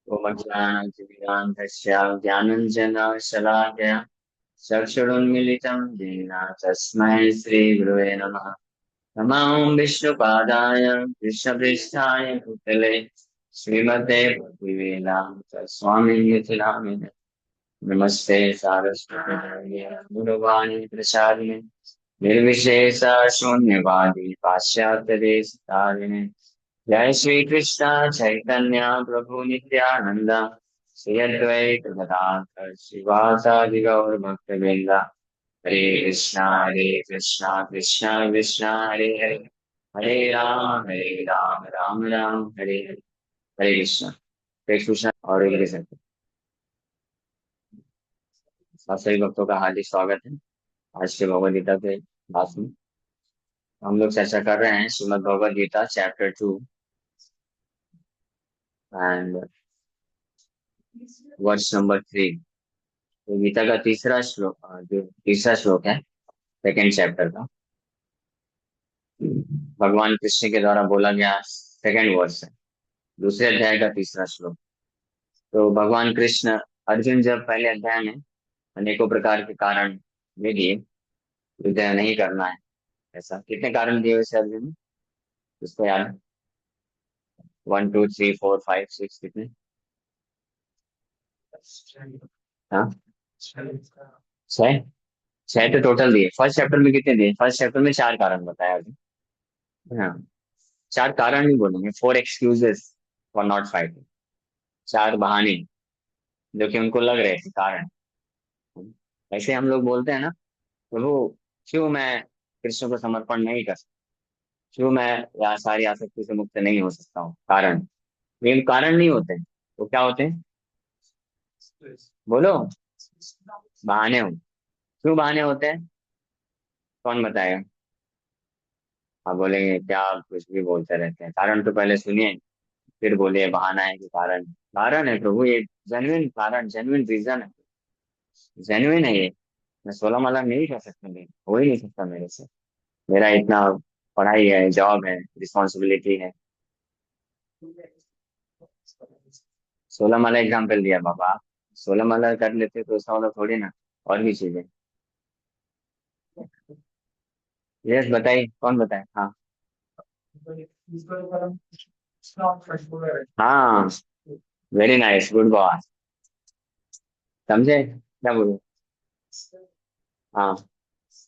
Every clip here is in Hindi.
ओमज्ञानतिमिरान्धस्य ज्ञानञ्जनशलाकया चक्षुरुन्मीलितं येन तस्मै श्रीगुरवे नमः। नमो विष्णुपादाय कृष्णपृष्ठाय भूतले श्रीमते भक्तिवेदान्त स्वामिनिति नामिने। नमस्ते सारस्वती गुणवाणी प्रसारिणे निर्विशेष शून्यवादी पाश्चात्यदेशतारिणे। जय श्री कृष्ण चैतन्य प्रभु नित्यानंद श्री अद्वैत गदाधर श्रीवासादि गौर भक्तवृंद। हरे कृष्णा कृष्णा कृष्णा हरे हरे हरे राम राम राम हरे हरे। हरे कृष्णा। हरे कृष्णा और हरे कृष्ण। सभी भक्तों का हार्दिक स्वागत है आज के भगवद गीता के क्लास में। हम लोग चर्चा कर रहे हैं Shrimad Bhagavad Gita chapter 2 and verse number 3। तो गीता का तीसरा श्लोक जो तीसरा श्लोक है सेकेंड चैप्टर का, भगवान कृष्ण के द्वारा बोला गया सेकेंड वर्स है, दूसरे अध्याय का तीसरा श्लोक। तो भगवान कृष्ण अर्जुन जब पहले अध्याय में अनेकों प्रकार के कारण दे दिए, युद्ध नहीं करना है, ऐसा कितने कारण दिए वैसे अर्जुन ने, उसको याद है? 1 2 3 4 5 6 कितने? हाँ, छह। छह तो टोटल दिए। फर्स्ट चैप्टर में कितने दिए? फर्स्ट चैप्टर में चार कारण बताया अर्जुन। हाँ, चार कारण नहीं बोलेंगे, 4 excuses फॉर नॉट फाइटिंग। चार बहाने जो कि उनको लग रहे थे कारण। ऐसे हम लोग बोलते हैं ना, प्रभु क्यों मैं कृष्ण को समर्पण नहीं कर सकता, क्यों मैं या सारी आसक्ति से मुक्त नहीं हो सकता हूँ। कारण, ये कारण नहीं होते हैं, वो क्या होते हैं? बोलो। बहाने हो। क्यों बहाने होते हैं? कौन बताएगा? आप बोलेंगे क्या आप कुछ भी बोलते रहते हैं, कारण तो पहले सुनिए फिर बोलिए बहाना है कि कारण। कारण है प्रभु, ये जेन्युइन कारण, जेन्युइन रीजन है, जेन्युइन है ये। मैं 16 माला नहीं कर सकता, नहीं हो ही नहीं सकता मेरे से। मेरा इतना पढ़ाई है, जॉब है, रिस्पॉन्सिबिलिटी है। 16 माला एग्जाम्पल दिया बाबा। 16 माला कर लेते तो उसका मतलब थोड़ी ना और भी चीजें। यस बताइए, कौन बताए? हाँ। हाँ, वेरी नाइस, गुड बॉय। समझे क्या बोलूं? हाँ,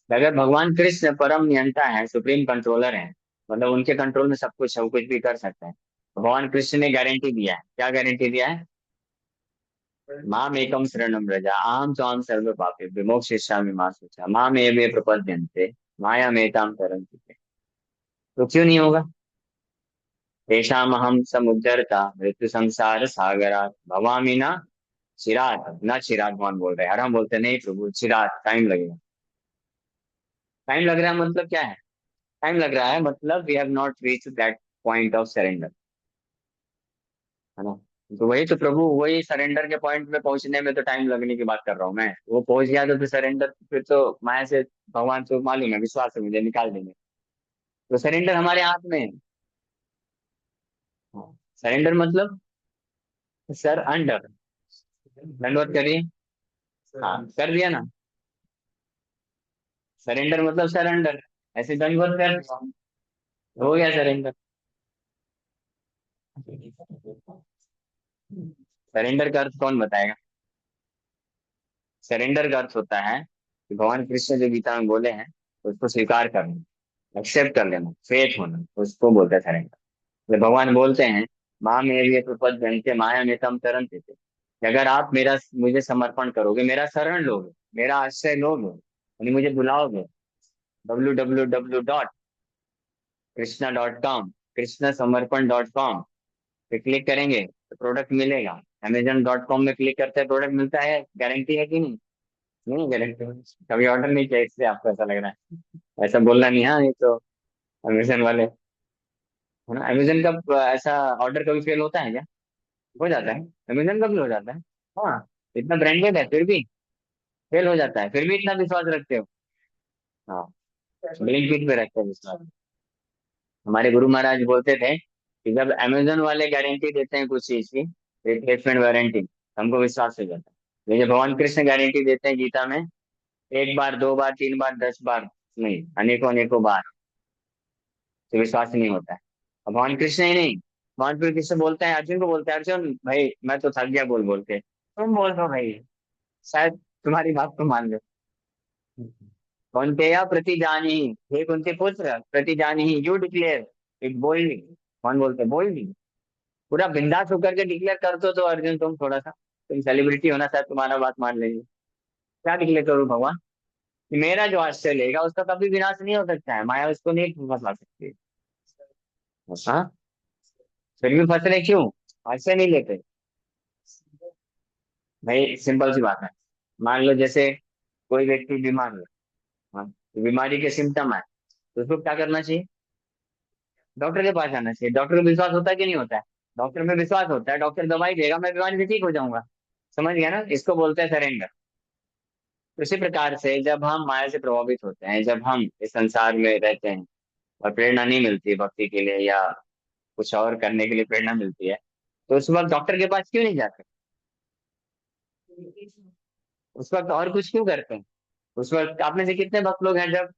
अगर भगवान कृष्ण परम नियंता है, सुप्रीम कंट्रोलर है, मतलब उनके कंट्रोल में सब कुछ है, वो कुछ भी कर सकते हैं। भगवान कृष्ण ने गारंटी दिया है, क्या गारंटी दिया है? माम एकम शरणम व्रजा अहम त्वाम सर्व पापे विमोक्षयिष्यामि मा शुचा माम एवे प्रपद्यन्ते मायामेतां तरन्ति ते। तो क्यों नहीं होगा? तेषामहं समुद्धरता मृत्यु संसार सागरात् भवामि न चिरात। न चिरात भगवान बोल रहे हैं, और हम बोलते नहीं प्रभु चिरात टाइम लगेगा। टाइम लग रहा है मतलब क्या है? टाइम लग रहा है मतलब we have not reach that point of surrender, है ना? तो वही तो प्रभु, वही सरेंडर के पॉइंट पे पहुंचने में तो टाइम लगने की बात कर रहा हूँ मैं। वो पहुंच गया तो फिर सरेंडर, फिर तो माया से भगवान को मालूम है, विश्वास है मुझे, निकाल देंगे। तो सरेंडर हमारे हाथ में है। सरेंडर मतलब सर अंडर। दंडवत करिए। हाँ, कर दिया ना। सरेंडर मतलब सरेंडर, ऐसे दंडवत कर, हो गया सरेंडर। सरेंडर का अर्थ कौन बताएगा? सरेंडर का अर्थ होता है कि भगवान कृष्ण जो गीता में बोले हैं उसको स्वीकार करना, एक्सेप्ट कर लेना, फेथ होना, उसको बोलते हैं सरेंडर। तो भगवान बोलते हैं माँ में ये प्रपद जनते माया में तम तरन थे, कि अगर आप मेरा मुझे समर्पण करोगे, मेरा शरण लोगे, मेरा आश्रय लोगे, यानी मुझे बुलाओगे, www.krishna.com, कृष्ण समर्पण.com पे क्लिक करेंगे तो प्रोडक्ट मिलेगा। Amazon.com में क्लिक करते हैं, प्रोडक्ट मिलता है, गारंटी है कि नहीं? नहीं गारंटी। कभी ऑर्डर नहीं किया इसलिए आपको ऐसा लग रहा है, ऐसा बोलना नहीं। हाँ, ये तो अमेजन वाले, है ना? अमेजन का ऐसा ऑर्डर कभी फेल होता है क्या? हो जाता है। अमेजन का भी हो जाता है। हाँ, इतना ब्रांडेड है फिर भी फेल हो जाता है, फिर भी इतना विश्वास रखते हो। हाँ, ब्लिंकिट पे रखते हैं विश्वास। हमारे गुरु महाराज बोलते थे कि जब अमेजन वाले गारंटी देते हैं कुछ चीज की, रिप्लेसमेंट वारंटी, हमको विश्वास हो जाता है। लेकिन भगवान कृष्ण गारंटी देते हैं गीता में, एक बार, दो बार, तीन बार, 10 बार नहीं, अनेकों अनेकों बार, तो विश्वास नहीं होता है। अब भगवान कृष्ण ही नहीं, भगवान फिर किससे बोलते हैं, अर्जुन को बोलते हैं, अर्जुन भाई मैं तो थक गया बोल बोल के, तुम बोल दो भाई, शायद तुम्हारी बात को मान ले। कौन्तेय प्रतिजानी, हे कुंती पुत्र प्रतिजानी, यू डिक्लेयर इट बोल्डली। कौन बोलते बोल्डली, पूरा बिंदास होकर के डिक्लेयर कर दो तो अर्जुन तुम थोड़ा सा, तुम सेलिब्रिटी होना, शायद तुम्हारा बात मान लेंगे। क्या डिक्लेयर करूँ भगवान, कि मेरा जो आश्रय लेगा उसका कभी विनाश नहीं हो सकता है, माया उसको नहीं फंसा सकती। हाँ, फिर भी फंस रहे क्यों, आश्रय नहीं लेते। भाई सिंपल सी बात है, मान लो जैसे कोई व्यक्ति बीमार है, हाँ, तो बीमारी के सिम्टम है, तो उसको क्या करना चाहिए, डॉक्टर के पास जाना चाहिए। डॉक्टर को विश्वास होता है कि नहीं होता है, डॉक्टर में विश्वास होता है, डॉक्टर दवाई देगा, मैं बीमारी से ठीक हो जाऊंगा। समझ गया ना, इसको बोलते हैं सरेंडर। उसी प्रकार से जब हम माया से प्रभावित होते हैं, जब हम इस संसार में रहते हैं और प्रेरणा नहीं मिलती भक्ति के लिए या कुछ और करने के लिए प्रेरणा मिलती है, तो उस वक्त डॉक्टर के पास क्यों नहीं जाते, उस वक्त और कुछ क्यों करते हैं। उस वक्त आप में से कितने भक्त लोग हैं जब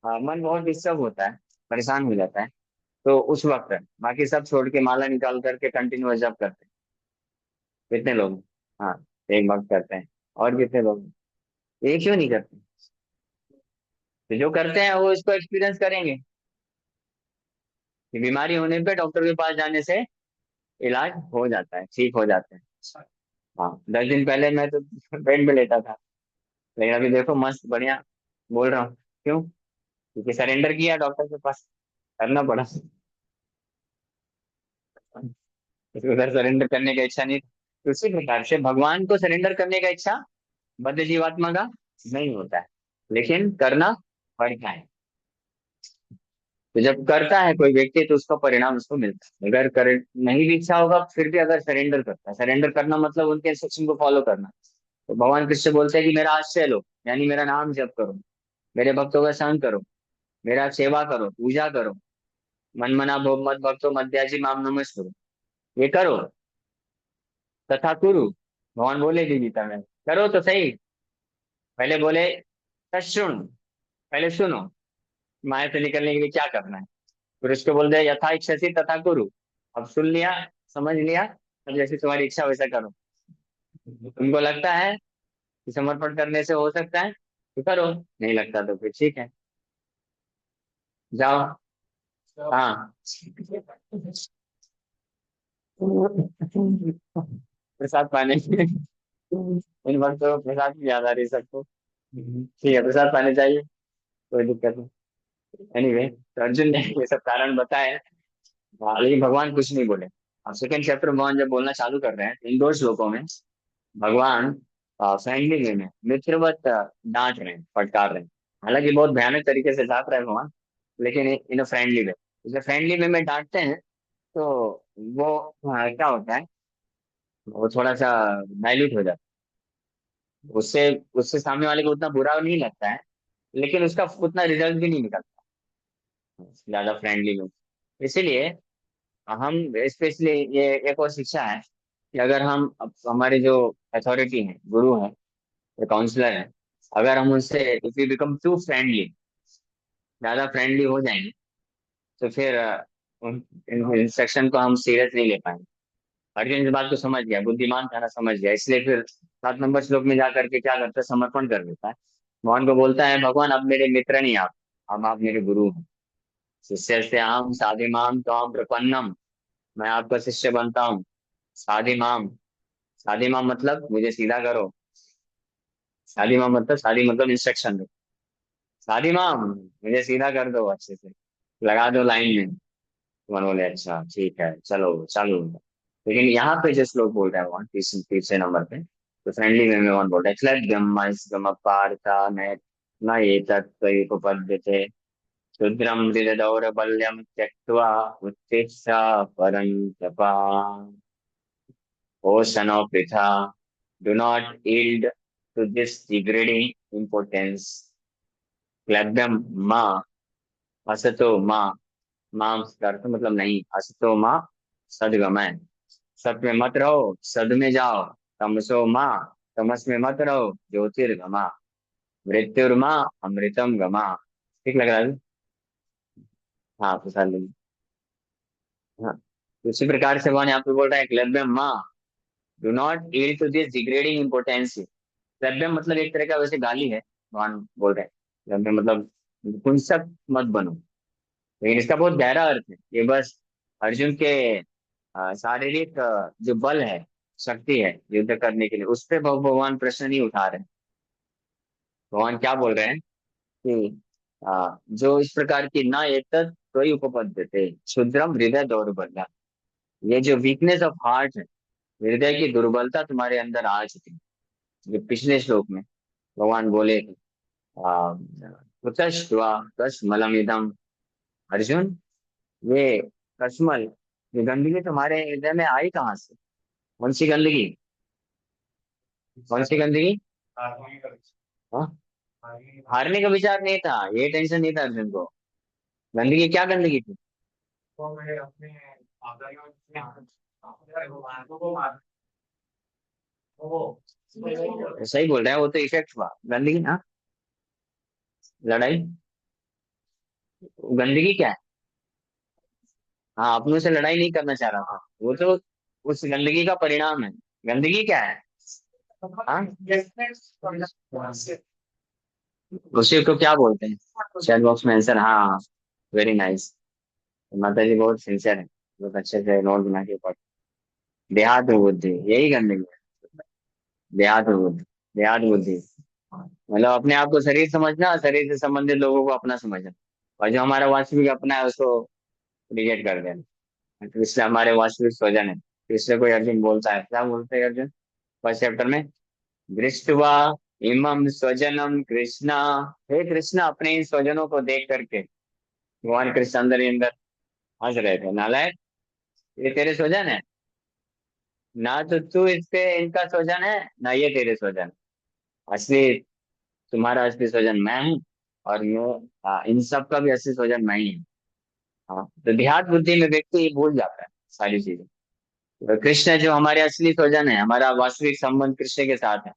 मन बहुत डिस्टर्ब होता है, परेशान हो जाता है, तो उस वक्त बाकी सब छोड़ के माला निकाल करके कंटिन्यूअस जप करते हैं, कितने लोग, हाँ, एक भक्त करते हैं, और कितने लोग, ये क्यों नहीं करते। तो जो करते हैं वो इसको एक्सपीरियंस करेंगे कि बीमारी होने पे डॉक्टर के पास जाने से इलाज हो जाता है, ठीक हो जाते हैं। हाँ, 10 दिन पहले मैं तो बेड में लेटा था, लेकिन अभी देखो मस्त बढ़िया बोल रहा हूँ। क्यों, क्योंकि सरेंडर किया डॉक्टर के पास, करना पड़ा। उधर सरेंडर करने का इच्छा नहीं, तो उसी प्रकार से भगवान को सरेंडर करने का इच्छा बद्ध जीवात्मा का नहीं होता है, लेकिन करना पड़ता है। तो जब करता है कोई व्यक्ति तो उसका परिणाम उसको मिलता है। अगर कर नहीं भी इच्छा होगा फिर भी अगर सरेंडर करता है, सरेंडर करना मतलब उनके इंस्ट्रक्शन को फॉलो करना। तो भगवान कृष्ण बोलते हैं कि मेरा आश्रय लो, यानी मेरा नाम जप करो, मेरे भक्तों का संग करो, मेरा सेवा करो, पूजा करो, मन मना भोग मत भक्तो मध्याजी माम नमस्कुरु, ये करो, तथा कुरु। भगवान बोले थी गीता में, करो तो सही। पहले बोले तशृणु, पहले सुनो, माया से निकलने के लिए क्या करना है। फिर उसको बोल दे यथा इच्छसी तथा कुरु, अब सुन लिया, समझ लिया, अब जैसी तुम्हारी इच्छा वैसा करो। तुमको लगता है कि समर्पण करने से हो सकता है तो करो, नहीं लगता तो फिर ठीक है, जाओ। हाँ, प्रसाद पाने इन वक्तों में प्रसाद की याद आ रही है सबको, ठीक है प्रसाद पाने चाहिए, कोई दिक्कत नहीं। एनीवे, तो अर्जुन ने ये सब कारण बताए। हाँ, लेकिन भगवान कुछ नहीं बोले। अब सेकंड चैप्टर भगवान जब बोलना चालू कर रहे हैं तो इन 2 श्लोकों में भगवान फ्रेंडली वे में मित्रवत डांट रहे हैं, फटकार रहे हैं। हालांकि बहुत भयानक तरीके से डांट रहे हैं भगवान, लेकिन इन अ फ्रेंडली वे। जैसे फ्रेंडली वे में डांटते हैं तो वो क्या होता है, वो थोड़ा सा डाइल्यूट हो जाता है, उससे उससे सामने वाले को उतना बुरा नहीं लगता है, लेकिन उसका उतना रिजल्ट भी नहीं निकलता ज्यादा फ्रेंडली में। इसीलिए हम स्पेशली, ये एक और शिक्षा है कि अगर हम हमारे जो अथॉरिटी है, गुरु है, काउंसलर है, अगर हम उनसे if you become too friendly, ज्यादा फ्रेंडली हो जाएंगे, तो फिर उन इंस्ट्रक्शन को हम सीरियस नहीं ले पाएंगे। अर्जुन इस बात को समझ गया, बुद्धिमान था ना, समझ गया, इसलिए फिर 7 नंबर श्लोक में जाकर के क्या करता है, समर्पण कर देता है। भगवान को बोलता है, भगवान अब मेरे मित्र नहीं आप, अब आप मेरे गुरु हैं। शिष्य से आम साधि माम त्वाम प्रपन्नम, मैं आपका शिष्य बनता हूँ। साधि माम, साधि माम मतलब मुझे सीधा करो, साधि माम मतलब, साधि मतलब इंस्ट्रक्शन दो, साधि माम मुझे सीधा कर दो, अच्छे से लगा दो लाइन में। तो मन बोले अच्छा ठीक है चलो चालू। लेकिन यहाँ पे जो श्लोक बोल रहा है वहाँ तीसरे नंबर पे, तो फ्रेंडली वे में वन बोल रहा है, क्लैद्यम पार्था न एतत्त्वोपपद्यते क्षुद्रम दौरबल्यम त्यक्त्वा उत्तिष्ठ परन्तप, O son of Pritha, do not yield to this degrading impotence. क्लैब्यम माँ, असतो माँ, माँ का अर्थ मतलब नहीं, असतो माँ सदगमय, सत में मत रहो, सद में जाओ। तमसो माँ, तमस में मत रहो, ज्योतिर्गमा। मृत्युर्मा, अमृतम गमा। ठीक लग रहा है? हाँ, प्रसाद। हाँ, तो इसी प्रकार से भगवान यहाँ पे बोल रहा है, क्लब्यम माँ, do not yield to this degrading importance. क्लब्यम मतलब एक तरह का वैसे गाली है, भगवान बोल रहे हैं। क्लब्यम मतलब पुंसक मत बनो। लेकिन इसका बहुत गहरा अर्थ है, ये बस अर्जुन के शारीरिक जो बल है, शक्ति है युद्ध करने के लिए, उस पे भगवान प्रश्न नहीं उठा रहे हैं। भगवान क्या बोल रहे हैं कि जो इस प्रकार की ना एतत् कोई उपपद्यते क्षुद्रम हृदय दौर्बल्य, ये जो वीकनेस ऑफ हार्ट है, हृदय की दुर्बलता तुम्हारे अंदर आ चुकी है। जो पिछले श्लोक में भगवान बोले थे, कुतश्त्वा कस्मलमिदम, अर्जुन, ये कश्मल, ये गंदगी तुम्हारे हृदय में आई कहाँ से? कौन सी गंदगी? कौन सी गंदगी? हाँ? हारने का विचार नहीं था, ये टेंशन नहीं था अर्जुन को। गंदगी क्या गंदगी थी? सही बोल रहे हैं, वो तो इफेक्ट हुआ गंदगी ना, लड़ाई। गंदगी क्या है? हाँ, अपनों से लड़ाई नहीं करना चाह रहा था वो तो, उस गंदगी का परिणाम है। गंदगी क्या है? हाँ, उसी को क्या बोलते हैं? चैट बॉक्स में आंसर, हाँ। Very nice. माता जी बहुत सिंसियर है, बहुत अच्छे से नोट बना के पढ़। देहात में बुद्धि, यही गंदगी है। देहात में बुद्धि, देहात बुद्धि, मतलब अपने आप को शरीर समझना, शरीर से संबंधित लोगों को अपना समझना, और जो हमारा वास्तविक अपना है उसको रिजेक्ट कर देना। तो इसलिए हमारे वास्तविक स्वजन है। तो इसलिए कोई अर्जुन बोलता है, क्या बोलते हैं अर्जुन फर्स्ट चैप्टर में? दृष्टवा इमं स्वजनम कृष्णा, हे कृष्ण, अपने इन स्वजनों को देख करके भगवान कृष्ण अंदर ही अंदर हंस रहे थे, नालायक, ये तेरे स्वजन है? ना तो तू इसके इनका स्वजन है, ना ये तेरे स्वजन। असली, तुम्हारा असली स्वजन मैं हूँ, और मैं, इन सब का भी असली स्वजन मैं ही हूँ। हाँ, तो देहात बुद्धि में व्यक्ति ये भूल जाता है सारी चीजें। तो कृष्ण जो हमारे असली स्वजन है, हमारा वास्तविक संबंध कृष्ण के साथ है,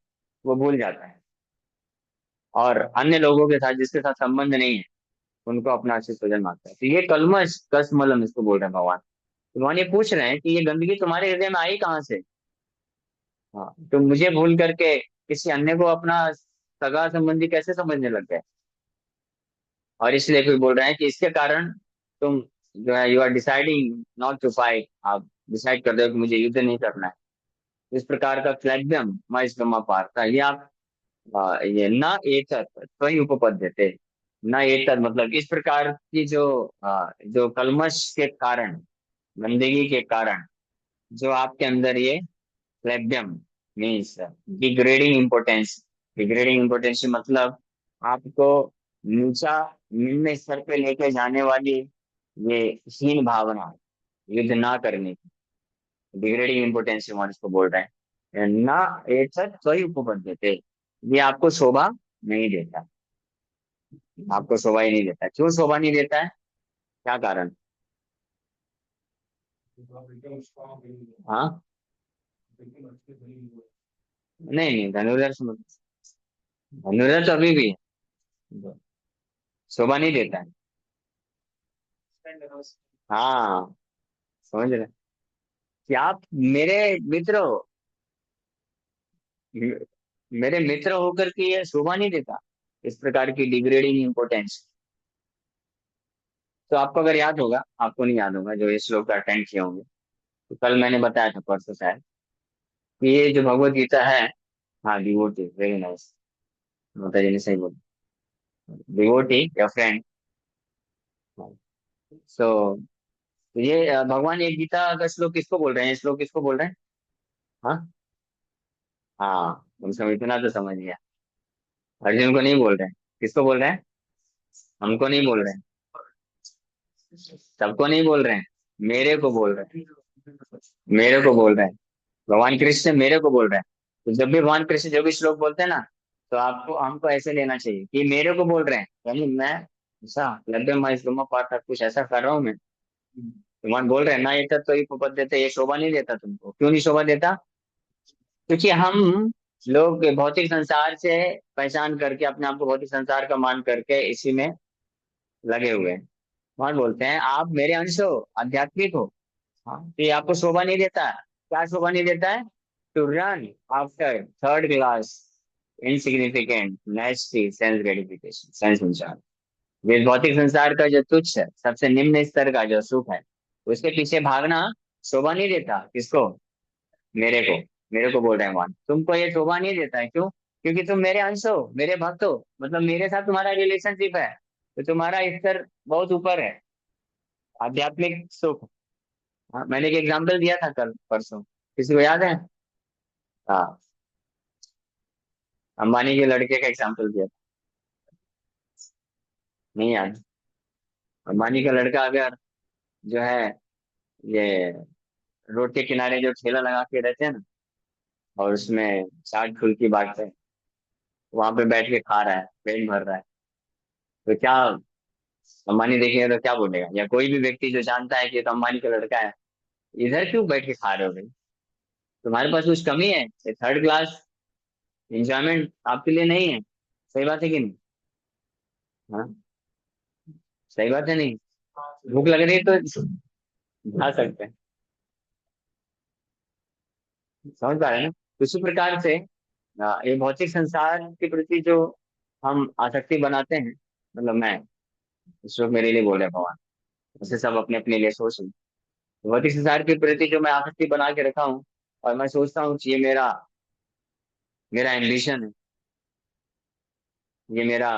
वो भूल जाता है। और अन्य लोगों के साथ जिसके साथ संबंध नहीं है, उनको अपना असली स्वजन मानता है। तो ये कलमश कसमलम इसको बोल रहे हैं भगवान। तो भगवान ये पूछ रहे हैं कि ये गंदगी तुम्हारे हृदय में आई कहाँ से? हाँ, तो मुझे भूल करके किसी अन्य को अपना सगा संबंधी कैसे समझने लग गए? और इसलिए फिर बोल रहे हैं कि इसके कारण तुम जो है, you are deciding not to fight, आप डिसाइड कर रहे हो कि मुझे युद्ध नहीं करना है। इस प्रकार का क्लैग्यम मयस्कमा पार्था, ये आप ये न एतत् त्वयि उपपद्यते। न एतत् मतलब इस प्रकार की जो कलमश के कारण, गंदगी के कारण, जो आपके अंदर ये प्लेबियम means degrading importance. Degrading importance मतलब आपको नीचा, निम्न स्तर पे लेके जाने वाली ये हीन भावना, युद्ध ना करने की, डिग्रेडिंग इम्पोर्टेंस हम इसको बोल रहे हैं ना। एक सच सही उपपद देते, ये आपको शोभा नहीं देता। आपको शोभा ही नहीं देता। क्यों शोभा नहीं देता है? क्या कारण? हाँ, नहीं नहीं, धनुर्धर धनुर्धर तो अभी भी है, शोभा नहीं देता है। हाँ, समझ रहे कि आप मेरे मित्र हो, मेरे मित्र होकर के ये शोभा नहीं देता, इस प्रकार की डिग्रेडिंग इम्पोर्टेंस। तो आपको अगर याद होगा, आपको नहीं याद होगा जो ये श्लोक अटेंड किए होंगे, तो कल मैंने बताया था, परसों शायद, कि ये जो भगवत गीता है, हाँ, डिवोटी, वेरी नाइस, माता जी ने सही बोला, डिवोटी या फ्रेंड। सो ये भगवान ये गीता का श्लोक किसको बोल रहे हैं? ये श्लोक किसको बोल रहे हैं? हाँ, हाँ, तुम समझ, इतना तो समझ गया। अर्जुन को नहीं बोल रहे हैं, किसको बोल रहे हैं? हमको नहीं बोल रहे हैं, सबको नहीं बोल रहे हैं, मेरे को बोल रहे हैं, मेरे को बोल रहे हैं। भगवान कृष्ण मेरे को बोल रहे हैं। तो जब भी भगवान कृष्ण जो भी श्लोक बोलते हैं ना, तो आपको हमको ऐसे लेना चाहिए कि मेरे को बोल रहे हैं, यानी मैं ऐसा लब्धम मजलूम पाठ कुछ ऐसा कर रहा हूँ मैं, भगवान बोल रहे हैं ना, ये तत्व ही उपपद देते, ये शोभा नहीं देता तुमको। क्यों नहीं शोभा देता? क्योंकि हम लोग भौतिक संसार से पहचान करके अपने आप को भौतिक संसार का मान करके इसी में लगे हुए हैं। भगवान बोलते हैं आप मेरे अंश हो, आध्यात्मिक हो। हाँ, तो ये आपको शोभा नहीं देता है। क्या शोभा नहीं देता है? To run after third class insignificant nasty sense gratification, sense संसार। ये भौतिक संसार का जो तुच्छ है, सबसे निम्न स्तर का जो सुख है, उसके पीछे भागना शोभा नहीं देता। किसको? मेरे को। मेरे को बोल रहे हैं भगवान, तुमको ये शोभा नहीं देता है। क्यों? क्योंकि तुम मेरे अंश हो, मेरे भक्त हो, मतलब मेरे साथ तुम्हारा रिलेशनशिप है, तो तुम्हारा स्तर बहुत ऊपर है, आध्यात्मिक सुख। हाँ, मैंने एक एग्जाम्पल दिया था कल परसों, किसी को याद है? हाँ, अंबानी के लड़के का एग्जाम्पल दिया था। नहीं याद? अंबानी का लड़का अगर जो है, ये रोड के किनारे जो ठेला लगा के रहते हैं ना, और उसमें चाट फुल्की बांटते हैं, वहां पे बैठ के खा रहा है, पेट भर रहा है, तो क्या अंबानी देखेगा तो क्या बोलेगा? या कोई भी व्यक्ति जो जानता है कि ये तो अंबानी का लड़का है, इधर क्यों बैठ के खा रहे हो भाई? तुम्हारे पास कुछ कमी है? ये थर्ड क्लास एंजॉयमेंट आपके लिए नहीं है। सही बात है कि नहीं? हाँ, सही बात है नहीं? भूख लग रही है तो खा सकते हैं। समझ पा रहे हैं ना? उसी प्रकार से ये भौतिक संसार के प्रति जो हम आसक्ति बनाते हैं, मतलब मैं, इस वक्त मेरे लिए बोल रहे हैं भगवान, उसे सब अपने अपने लिए सोच रहे हैं। भौतिक संसार के प्रति जो मैं आसक्ति बना के रखा हूँ, और मैं सोचता हूँ कि ये मेरा मेरा एम्बिशन है, ये मेरा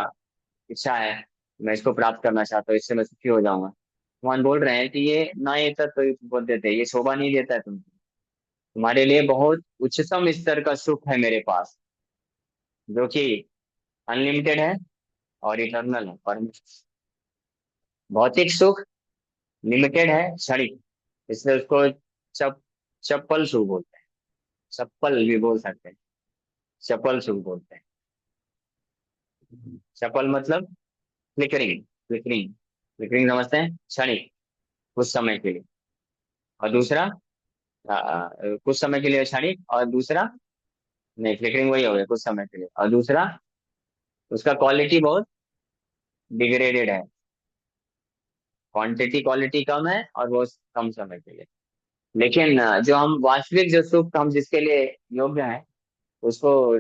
इच्छा है, मैं इसको प्राप्त करना चाहता हूँ, इससे मैं सुखी हो जाऊंगा। भगवान बोल रहे हैं कि ये ना, ये तत्व बोल देते, ये शोभा नहीं देता है तुमको। तुम्हारे लिए बहुत उच्चतम स्तर का सुख है मेरे पास, जो कि अनलिमिटेड है और इटर्नल है, पर भौतिक सुख लिमिटेड है, क्षणिक, इसलिए उसको चप चप्पल सुख बोलते हैं। चप्पल भी बोल सकते हैं, चप्पल सुख बोलते हैं। चप्पल मतलब फ्लिकरिंग, फ्लिकरिंग, फ्लिकरिंग समझते हैं, क्षणिक, कुछ समय के लिए। और दूसरा कुछ समय के लिए क्षणिक, और दूसरा, नहीं फ्लिकरिंग वही हो गया, कुछ समय के लिए, और दूसरा उसका क्वालिटी बहुत डिग्रेडेड है, क्वांटिटी क्वालिटी कम है, और वो कम समय के लिए। लेकिन जो हम वास्तविक जो सुख हम जिसके लिए योग्य है, उसको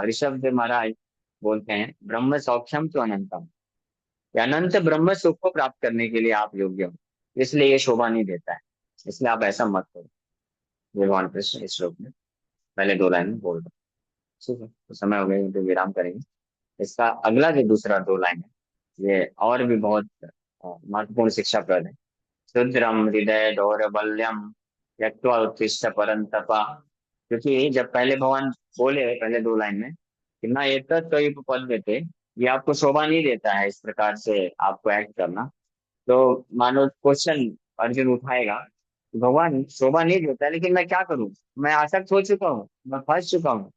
ऋषभ देव महाराज बोलते हैं ब्रह्म सौख्यम तो अनंतम। ये अनंत ब्रह्म सुख को प्राप्त करने के लिए आप योग्य हो, इसलिए ये शोभा नहीं देता है। इसलिए आप ऐसा मत करो। भगवान कृष्ण इस श्लोक में पहले दो लाइन में बोल रहे हैं। ठीक है, तो समय हो गया तो विराम करेंगे। इसका अगला जो दूसरा दो लाइन है, ये और भी बहुत महत्वपूर्ण शिक्षा प्रद है। शुद्रम हृदय दौर्बल्यम त्यक्त्वा उत्तिष्ठ परंतपा। क्योंकि जब पहले भगवान बोले पहले दो लाइन में कि ना ये तत्व पद देते, ये आपको शोभा नहीं देता है इस प्रकार से आपको एक्ट करना, तो मानो क्वेश्चन अर्जुन उठाएगा, भगवान शोभा नहीं देता लेकिन मैं क्या करूं? मैं आसक्त हो चुका हूँ, मैं फंस चुका हूँ,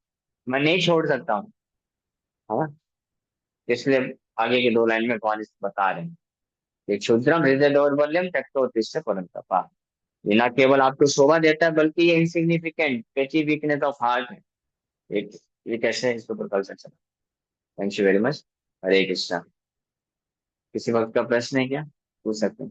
मैं नहीं छोड़ सकता हूँ। हाँ, इसलिए आगे के दो लाइन में भगवान इस बता रहे हैं कि क्षुद्रम हृदय दौर्बल्यम त्यक्तोत्तिष्ठ परंतपा। ये ना केवल आपको शोभा देता है, बल्कि ये इनसिग्निफिकेंट पेटी वीकनेस ऑफ हार्ट है। एक ये कैसे है, इसको ऊपर कर सकते हैं। Thank you very much. Hare Krishna. किसी वक्त का प्रश्न है क्या? पूछ सकते हैं।